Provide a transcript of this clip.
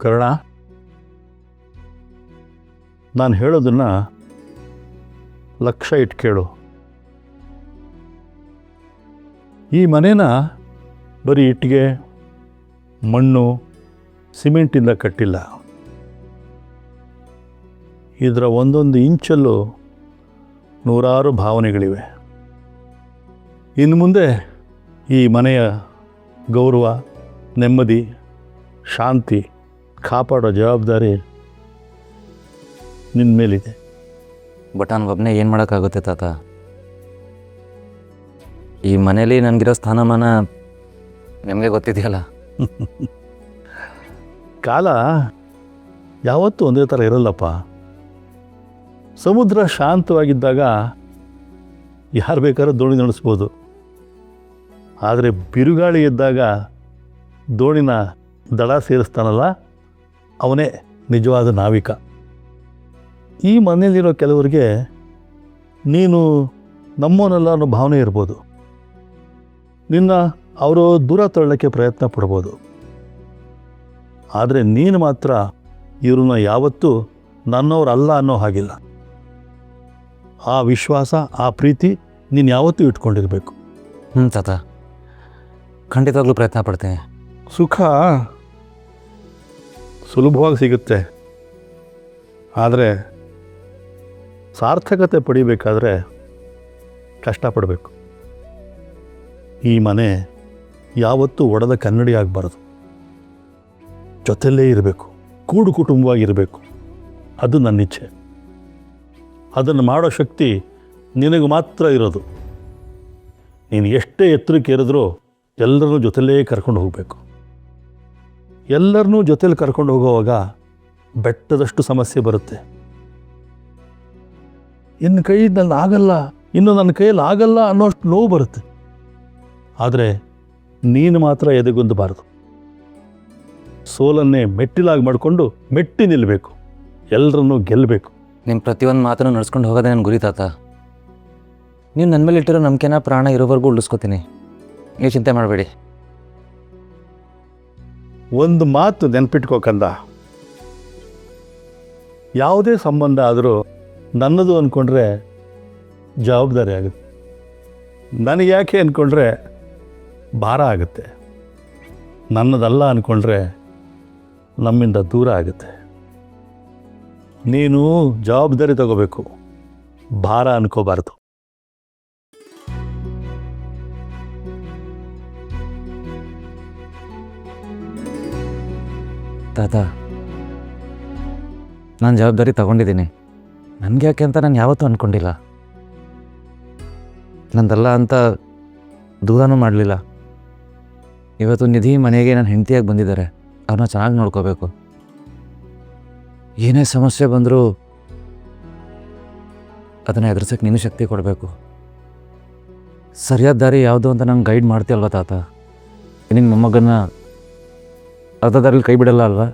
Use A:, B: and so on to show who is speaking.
A: ಕರ್ಣ, ನಾನು ಹೇಳೋದನ್ನು ಲಕ್ಷ್ಯ ಇಟ್ಟು ಕೇಳು. ಈ ಮನೇನ ಬರೀ ಇಟ್ಟಿಗೆ, ಮಣ್ಣು, ಸಿಮೆಂಟಿಂದ ಕಟ್ಟಿಲ್ಲ. ಇದರ ಒಂದೊಂದು ಇಂಚಲ್ಲೂ ನೂರಾರು ಭಾವನೆಗಳಿವೆ. ಇನ್ನು ಮುಂದೆ ಈ ಮನೆಯ ಗೌರವ, ನೆಮ್ಮದಿ, ಶಾಂತಿ ಕಾಪಾಡೋ ಜವಾಬ್ದಾರಿ ನಿನ್ನ ಮೇಲಿದೆ.
B: ಬಟ್ ನಾನು ಒಬ್ಬನೇ ಏನು ಮಾಡೋಕ್ಕಾಗುತ್ತೆ ತಾತ? ಈ ಮನೇಲಿ ನನಗಿರೋ ಸ್ಥಾನಮಾನ ನಿಮಗೆ ಗೊತ್ತಿದೆಯಲ್ಲ.
A: ಕಾಲ ಯಾವತ್ತೂ ಒಂದೇ ಥರ ಇರಲ್ಲಪ್ಪ. ಸಮುದ್ರ ಶಾಂತವಾಗಿದ್ದಾಗ ಯಾರು ಬೇಕಾದ್ರೂ ದೋಣಿ ನಡೆಸ್ಬೋದು. ಆದರೆ ಬಿರುಗಾಳಿ ಇದ್ದಾಗ ದೋಣಿನ ದಡ ಸೇರಿಸ್ತಾನಲ್ಲ, ಅವನೇ ನಿಜವಾದ ನಾವಿಕ. ಈ ಮನೆಯಲ್ಲಿರೋ ಕೆಲವರಿಗೆ ನೀನು ನಮ್ಮವನಲ್ಲ ಅನ್ನೋ ಭಾವನೆ ಇರ್ಬೋದು. ನಿನ್ನ ಅವರು ದೂರ ತಳ್ಳೋಕ್ಕೆ ಪ್ರಯತ್ನ ಪಡ್ಬೋದು. ಆದರೆ ನೀನು ಮಾತ್ರ ಇವ್ರನ್ನ ಯಾವತ್ತೂ ನನ್ನವರಲ್ಲ ಅನ್ನೋ ಹಾಗಿಲ್ಲ. ಆ ವಿಶ್ವಾಸ, ಆ ಪ್ರೀತಿ ನೀನು ಯಾವತ್ತೂ ಇಟ್ಕೊಂಡಿರಬೇಕು.
B: ತಾತ, ಖಂಡಿತವಾಗ್ಲೂ ಪ್ರಯತ್ನ ಪಡ್ತೀನಿ.
A: ಸುಖ ಸುಲಭವಾಗಿ ಸಿಗುತ್ತೆ, ಆದರೆ ಸಾರ್ಥಕತೆ ಪಡಿಬೇಕಾದ್ರೆ ಕಷ್ಟಪಡಬೇಕು. ಈ ಮನೆ ಯಾವತ್ತೂ ಒಡೆದ ಕನ್ನಡಿ ಆಗಬಾರ್ದು. ಜೊತೆಯಲ್ಲೇ ಇರಬೇಕು, ಕೂಡು ಕುಟುಂಬವಾಗಿರಬೇಕು. ಅದು ನನ್ನ ಇಚ್ಛೆ. ಅದನ್ನು ಮಾಡೋ ಶಕ್ತಿ ನಿನಗೆ ಮಾತ್ರ ಇರೋದು. ನೀನು ಎಷ್ಟೇ ಎತ್ತರಕ್ಕೆ ಏರಿದ್ರೂ ಎಲ್ಲರನ್ನೂ ಜೊತೆಯಲ್ಲೇ ಕರ್ಕೊಂಡು ಹೋಗಬೇಕು. ಎಲ್ಲರನ್ನೂ ಜೊತೆಲಿ ಕರ್ಕೊಂಡು ಹೋಗುವಾಗ ಬೆಟ್ಟದಷ್ಟು ಸಮಸ್ಯೆ ಬರುತ್ತೆ. ಇನ್ನು ಕೈಯಲ್ಲಿ ಆಗಲ್ಲ, ಇನ್ನು ನನ್ನ ಕೈಯಲ್ಲಿ ಆಗಲ್ಲ ಅನ್ನೋಷ್ಟು ನೋವು ಬರುತ್ತೆ. ಆದರೆ ನೀನು ಮಾತ್ರ ಎದೆಗುಂದಬಾರದು. ಸೋಲನ್ನೇ ಮೆಟ್ಟಿಲಾಗಿ ಮಾಡಿಕೊಂಡು ಮೆಟ್ಟಿ ನಿಲ್ಲಬೇಕು. ಎಲ್ಲರನ್ನೂ ಗೆಲ್ಲಬೇಕು.
B: ನಿಮ್ಮ ಪ್ರತಿಯೊಂದು ಮಾತನ್ನು ನಡೆಸ್ಕೊಂಡು ಹೋಗೋದೇ ನನ್ನ ಗುರಿ ತಾತ. ನೀವು ನನ್ನ ಮೇಲೆ ಇಟ್ಟಿರೋ ನಂಬಿಕೆನ ಪ್ರಾಣ ಇರೋವರೆಗೂ ಉಳಿಸ್ಕೊತೀನಿ. ನೀವು ಚಿಂತೆ ಮಾಡಬೇಡಿ.
A: ಒಂದು ಮಾತು ನೆನ್ಪಿಟ್ಕೋಕಂದ, ಯಾವುದೇ ಸಂಬಂಧ ಆದರೂ ನನ್ನದು ಅಂದ್ಕೊಂಡ್ರೆ ಜವಾಬ್ದಾರಿ ಆಗುತ್ತೆ. ನನಗೆ ಯಾಕೆ ಅಂದ್ಕೊಂಡ್ರೆ ಭಾರ ಆಗುತ್ತೆ. ನನ್ನದಲ್ಲ ಅಂದ್ಕೊಂಡ್ರೆ ನಮ್ಮಿಂದ ದೂರ ಆಗುತ್ತೆ. ನೀನು ಜವಾಬ್ದಾರಿ ತಗೋಬೇಕು, ಭಾರ ಅನ್ಕೋಬಾರ್ದು.
B: ತಾತ, ನಾನು ಜವಾಬ್ದಾರಿ ತಗೊಂಡಿದ್ದೀನಿ. ನನಗೆ ಯಾಕೆ ಅಂತ ನಾನು ಯಾವತ್ತೂ ಅಂದ್ಕೊಂಡಿಲ್ಲ. ನಂದಲ್ಲ ಅಂತ ದೂರನೂ ಮಾಡಲಿಲ್ಲ. ಇವತ್ತು ನಿಧಿ ಮನೆಗೆ ನನ್ನ ಹೆಂಡತಿಯಾಗಿ ಬಂದಿದ್ದಾರೆ. ಅವ್ರನ್ನ ಚೆನ್ನಾಗಿ ನೋಡ್ಕೋಬೇಕು. ಏನೇ ಸಮಸ್ಯೆ ಬಂದರೂ ಅದನ್ನು ಎದುರಿಸೋಕ್ಕೆ ನೀನು ಶಕ್ತಿ ಕೊಡಬೇಕು. ಸರಿಯಾದ ದಾರಿ ಯಾವುದು ಅಂತ ನಂಗೆ ಗೈಡ್ ಮಾಡ್ತೀಯಲ್ವ ತಾತ? ನಿನ್ನ ಮೊಮ್ಮಗನ್ನ ಅರ್ಧ ದಾರಿಲಿ ಕೈ ಬಿಡಲ್ಲ ಅಲ್ವಾ?